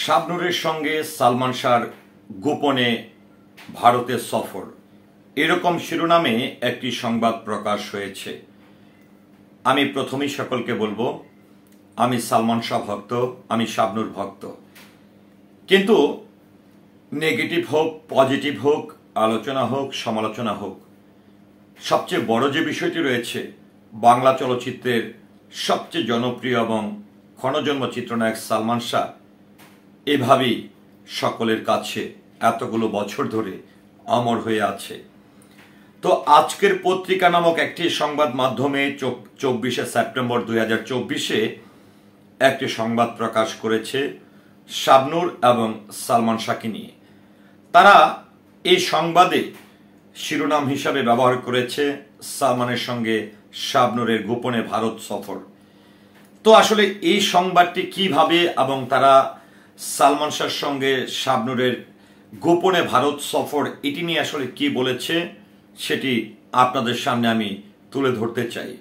শাবনূরের সঙ্গে সালমান শাহর গোপনে ভারতের সফর, এরকম শিরোনামে একটি সংবাদ প্রকাশ হয়েছে। আমি প্রথমেই সকলকে বলবো, আমি সালমান শাহ ভক্ত, আমি শাবনূর ভক্ত। কিন্তু নেগেটিভ হোক, পজিটিভ হোক, আলোচনা হোক, সমালোচনা হোক, সবচেয়ে বড় যে বিষয়টি রয়েছে, বাংলা চলচ্চিত্রের সবচেয়ে জনপ্রিয় এবং ক্ষণজন্ম চিত্রনায়ক সালমান শাহ এভাবেই সকলের কাছে এতগুলো বছর ধরে অমর হয়ে আছে। তো আজকের পত্রিকা নামক একটি সংবাদ মাধ্যমে 24শে সেপ্টেম্বর 2024 একটি সংবাদ প্রকাশ করেছে শাবনূর এবং সালমান শাহকে নিয়ে। তারা এই সংবাদে শিরোনাম হিসাবে ব্যবহার করেছে সালমানের সঙ্গে শাবনূরের গোপনে ভারত সফর। তো আসলে এই সংবাদটি কিভাবে এবং তারা সালমান শাহর সঙ্গে শাবনূরের গোপনে ভারত সফর এটি নিয়ে আসলে কি বলেছে সেটি আপনাদের সামনে আমি তুলে ধরতে চাই।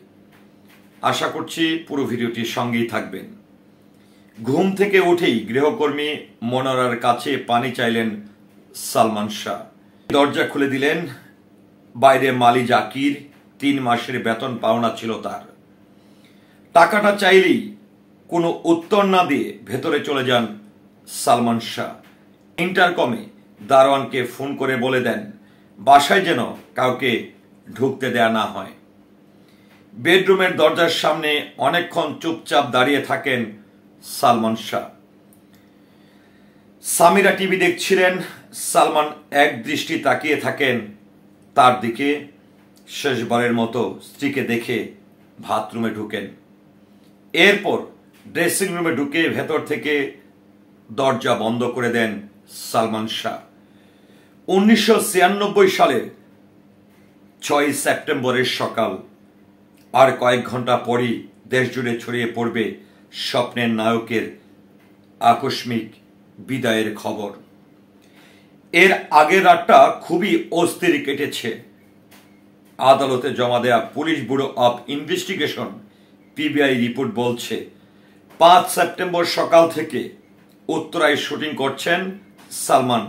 আশা করছি পুরো ভিডিওটির সঙ্গেই থাকবেন। ঘুম থেকে উঠেই গৃহকর্মী মনোয়ারার কাছে পানি চাইলেন সালমান শাহ। দরজা খুলে দিলেন। বাইরে মালি জাকির, 3 মাসের বেতন পাওনা ছিল তার। টাকাটা চাইলেই কোনো উত্তর না দিয়ে ভেতরে চলে যান সালমান শাহ। ইন্টারকমে দারোয়ানকে ফোন করে বলে দেন বাসায় যেন কাউকে ঢুকতে দেয়া না হয়। বেডরুমের দরজার সামনে অনেকক্ষণ চুপচাপ দাঁড়িয়ে থাকেন সালমান শাহ। সামিরা টিভি দেখছিলেন, সালমান এক দৃষ্টি তাকিয়ে থাকেন তার দিকে। শেষবারের মতো স্ত্রীকে দেখে বাথরুমে ঢুকেন। এরপর ড্রেসিং রুমে ঢুকে ভেতর থেকে দরজা বন্ধ করে দেন সালমান শাহ। 1996 সালের 6 সেপ্টেম্বরের সকাল। আর কয়েক ঘন্টা পরই দেশ জুড়ে ছড়িয়ে পড়বে স্বপ্নের নায়কের আকস্মিক বিদায়ের খবর। এর আগের রাতটা খুবই অস্থির কেটেছে। আদালতে জমা দেয়া police bureau of investigation PBI report বলছে 5 সেপ্টেম্বর সকাল থেকে উত্তরায় শুটিং করছেন সালমান।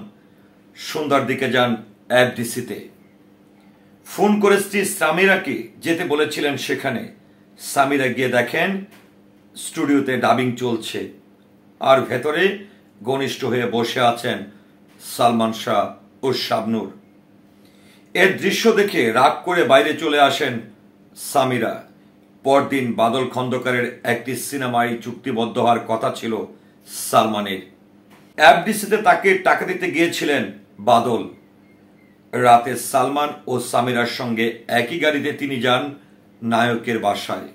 সন্ধ্যার দিকে যান এফডিসিতে। ফোন করে স্ত্রী সামিরাকে যেতে বলেছিলেন সেখানে। সামিরা গিয়ে দেখেন স্টুডিওতে ডাবিং চলছে, আর ভেতরে ঘনিষ্ঠ হয়ে বসে আছেন সালমান শাহ ও শাবনূর। এর দৃশ্য দেখে রাগ করে বাইরে চলে আসেন সামিরা। পরদিন বাদল খন্দকারের একটি সিনেমায় চুক্তিবদ্ধ হওয়ার কথা ছিল সালমানের। এফডিসিতে তাকে টাকা দিতে গিয়েছিলেন বাদল। রাতে সালমান ও সামিরার সঙ্গে একই গাড়িতে তিনি যান নায়কের বাসায়।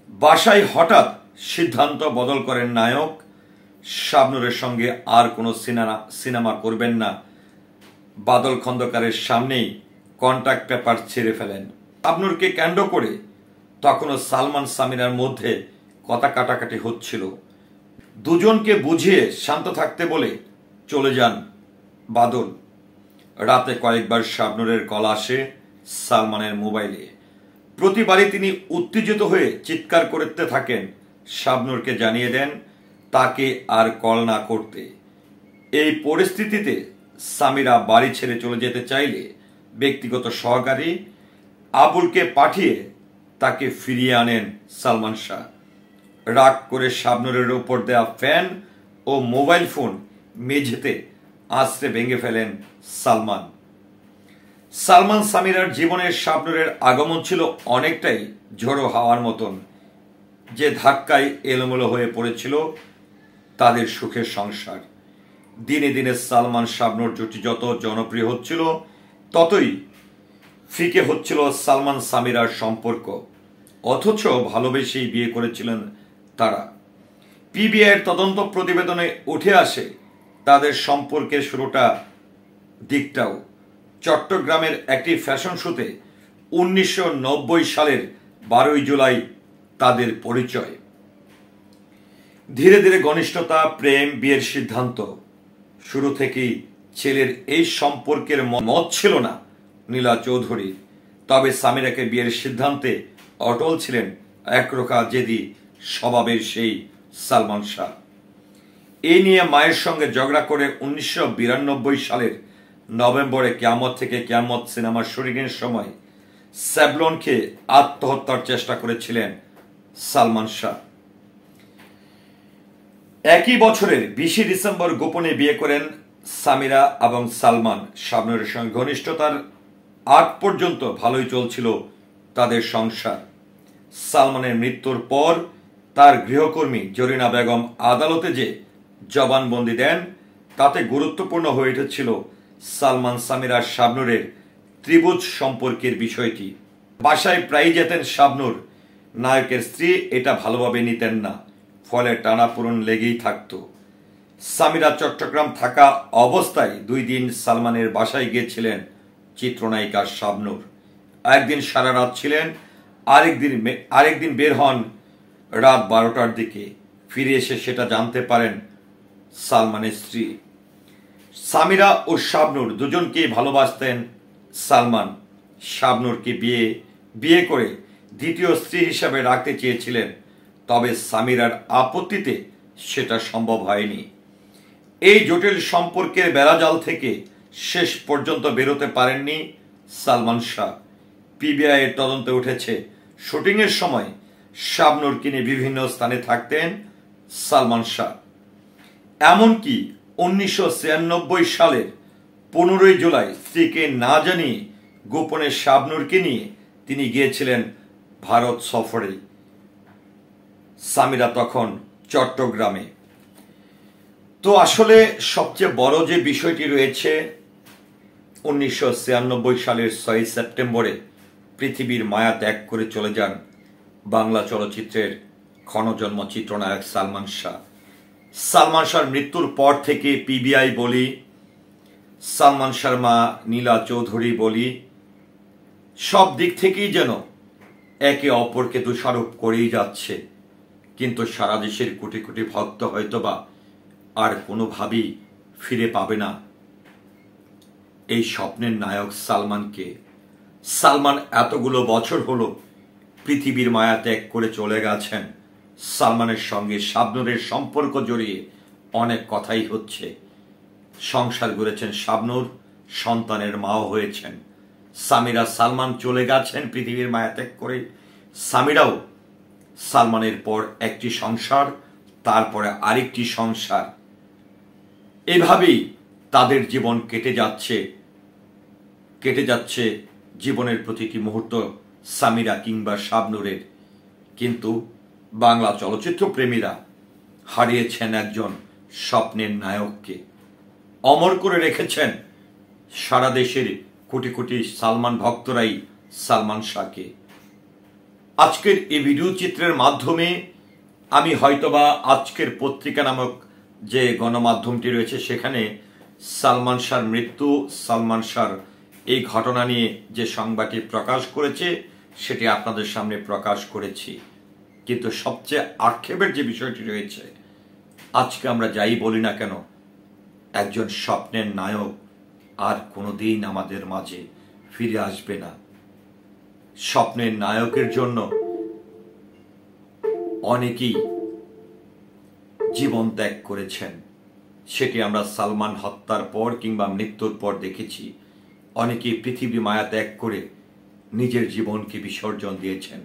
বাসায় হঠাৎ সিদ্ধান্ত বদল করেন নায়ক। শাবনূরের সঙ্গে আর কোনো সিনেমা করবেন না। বাদল খন্দকারের সামনেই কন্ট্রাক্ট পেপার ছেড়ে ফেলেন। শাবনূরকে কেন্দ্র করে তখনও সালমান সামিরার মধ্যে কথা কাটাকাটি হচ্ছিল। দুজনকে বুঝিয়ে শান্ত থাকতে বলে চলে যান বাদল। রাতে কয়েকবার শাবনূরের কল আসে সালমানের মোবাইলে। প্রতিবারই তিনি উত্তেজিত হয়ে চিৎকার করতে থাকেন। শাবনূরকে জানিয়ে দেন তাকে আর কল না করতে। এই পরিস্থিতিতে সামিরা বাড়ি ছেড়ে চলে যেতে চাইলে ব্যক্তিগত সহকারী আবুলকে পাঠিয়ে তাকে ফিরিয়ে আনেন সালমান শাহ। রাগ করে শাবনূরের উপর দেয়া ফ্যান ও মোবাইল ফোন মেঝেতে আছড়ে ভেঙে ফেলেন সালমান। সালমান সামিরার জীবনের শাবনূরের আগমন ছিল অনেকটাই ঝোড়ো হাওয়ার মতন, যে ধাক্কায় এলোমেলো হয়ে পড়েছিল তাদের সুখের সংসার। দিনে দিনে সালমান শাবনূর জুটি যত জনপ্রিয় হচ্ছিল, ততই ফিকে হচ্ছিল সালমান সামিরার সম্পর্ক। অথচ ভালোবেসেই বিয়ে করেছিলেন তারা। পিবিআইয়ের তদন্ত প্রতিবেদনে উঠে আসে তাদের সম্পর্কের শুরুটা দিকটাও। চট্টগ্রামের একটি ফ্যাশন শোতে 1990 সালের 12 জুলাই তাদের পরিচয়। ধীরে ধীরে ঘনিষ্ঠতা, প্রেম, বিয়ের সিদ্ধান্ত। শুরু থেকেই ছেলের এই সম্পর্কের মত ছিল না নীলা চৌধুরী। তবে সামিরাকে বিয়ের সিদ্ধান্তে অটল ছিলেন একরোখা জেদি স্বভাবের সেই সালমান শাহ। এই নিয়ে মায়ের সঙ্গে ঝগড়া করে 1992 সালের নভেম্বরে কিয়ামত থেকে কিয়ামত সিনেমার শুটিংয়ের সময় স্যাভলনকে আত্মহত্যার চেষ্টা করেছিলেন সালমান শাহ। একই বছরের 20 ডিসেম্বর গোপনে বিয়ে করেন সামিরা এবং সালমান। শাবনূরের সঙ্গে ঘনিষ্ঠতার আগ পর্যন্ত ভালোই চলছিল তাদের সংসার। সালমানের মৃত্যুর পর তার গৃহকর্মী জরিনা বেগম আদালতে যে জবানবন্দি দেন তাতে গুরুত্বপূর্ণ হয়ে উঠেছিল সালমান সামিরা শাবনূরের ত্রিভুজ সম্পর্কের বিষয়টি। বাসায় প্রায়ই যেতেন শাবনূর, নায়কের স্ত্রী এটা ভালোভাবে নিতেন না, ফলে টানাপোড়েন লেগেই থাকত। সামিরা চট্টগ্রাম থাকা অবস্থায় 2 দিন সালমানের বাসায় গিয়েছিলেন চিত্রনায়িকা শাবনূর। একদিন সারা রাত ছিলেন, আরেকদিন বের হন রাত 12টার দিকে। ফিরে এসে সেটা জানতে পারেন সালমানের স্ত্রী। সামিরা ও শাবনূর দুজনকেই ভালোবাসতেন সালমান। শাবনূরকে বিয়ে করে দ্বিতীয় স্ত্রী হিসাবে রাখতে চেয়েছিলেন, তবে সামিরার আপত্তিতে সেটা সম্ভব হয়নি। এই জটিল সম্পর্কের বেড়াজাল থেকে শেষ পর্যন্ত বেরোতে পারেননি সালমান শাহ। পিবিআই এর তদন্তে উঠেছে, শুটিংয়ের সময় শাবনূরকে নিয়ে বিভিন্ন স্থানে থাকতেন সালমান শাহ। এমনকি 1996 সালের 15 জুলাই স্ত্রীকে না জানিয়ে গোপনে শাবনূরকে নিয়ে তিনি গিয়েছিলেন ভারত সফরে। সামিরা তখন চট্টগ্রামে। তো আসলে সবচেয়ে বড় যে বিষয়টি রয়েছে, 1996 সালের 6 সেপ্টেম্বরে পৃথিবীর মায়া ত্যাগ করে চলে যান বাংলা চলচ্চিত্রের ক্ষণজন্ম চিত্রনায়ক সালমান শাহ। সালমান শাহর মৃত্যুর পর থেকে পিবিআই বলি, সালমান শাহর মা নীলা চৌধুরী বলি, সব দিক থেকেই যেন একে অপরকে দোষারোপ করেই যাচ্ছে। কিন্তু সারা দেশের কোটি কোটি ভক্ত হয়তোবা আর কোনোভাবেই ফিরে পাবে না এই স্বপ্নের নায়ক সালমানকে। সালমান এতগুলো বছর হলো পৃথিবীর মায়া ত্যাগ করে চলে গেছেন। সালমানের সঙ্গে শাবনূরের সম্পর্ক জড়িয়ে অনেক কথাই হচ্ছে। সংসার গড়েছেন শাবনূর, সন্তানের মাও হয়েছেন। সামিরা সালমান চলে গেছেন পৃথিবীর মায়া ত্যাগ করে। সামিরাও সালমানের পর একটি সংসার, তারপরে আরেকটি সংসার, এভাবেই তাদের জীবন কেটে যাচ্ছে জীবনের প্রতিটি মুহূর্ত সামিরা কিংবা শাবনূরের। কিন্তু বাংলা চলচ্চিত্র প্রেমীরা হারিয়েছেন একজন স্বপ্নের নায়ককে। অমর করে রেখেছেন সারা দেশের কোটি কোটি সালমান ভক্তরাই সালমান শাহকে। আজকের এই ভিডিও চিত্রের মাধ্যমে আমি হয়তোবা আজকের পত্রিকা নামক যে গণমাধ্যমটি রয়েছে সেখানে সালমান শাহর মৃত্যু, সালমান শাহর এই ঘটনা নিয়ে যে সংবাদটি প্রকাশ করেছে সেটি আপনাদের সামনে প্রকাশ করেছি। কিন্তু সবচেয়ে আক্ষেপের যে বিষয়টি রয়েছে, আজকে আমরা যাই বলি না কেন, একজন স্বপ্নের নায়ক আর কোনোদিন আমাদের মাঝে ফিরে আসবে না। স্বপ্নের নায়কের জন্য অনেকেই জীবন ত্যাগ করেছেন। সেটি আমরা সালমান হত্যার পর কিংবা মৃত্যুর পর দেখেছি। অনেকেই পৃথিবী মায়া ত্যাগ করে নিজের জীবনকে বিসর্জন দিয়েছেন।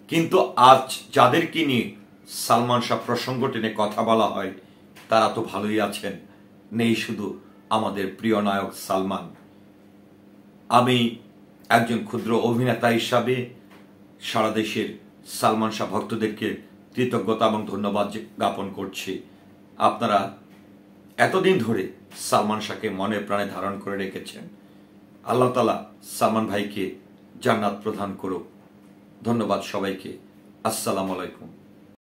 কিন্তু আজ যাদেরকে নিয়ে সালমান শাহ প্রসঙ্গ টেনে কথা বলা হয় তারা তো ভালোই আছেন, নেই শুধু আমাদের প্রিয় নায়ক সালমান। আমি একজন ক্ষুদ্র অভিনেতা হিসাবে সারা দেশের সালমান শাহ ভক্তদেরকে কৃতজ্ঞতা এবং ধন্যবাদ জ্ঞাপন করছি। আপনারা এতদিন ধরে সালমান শাহকে মনে প্রাণে ধারণ করে রেখেছেন। আল্লাহ তাআলা সালমান ভাইকে জান্নাত প্রদান করুক। ধন্যবাদ সবাইকে। আসসালামু আলাইকুম।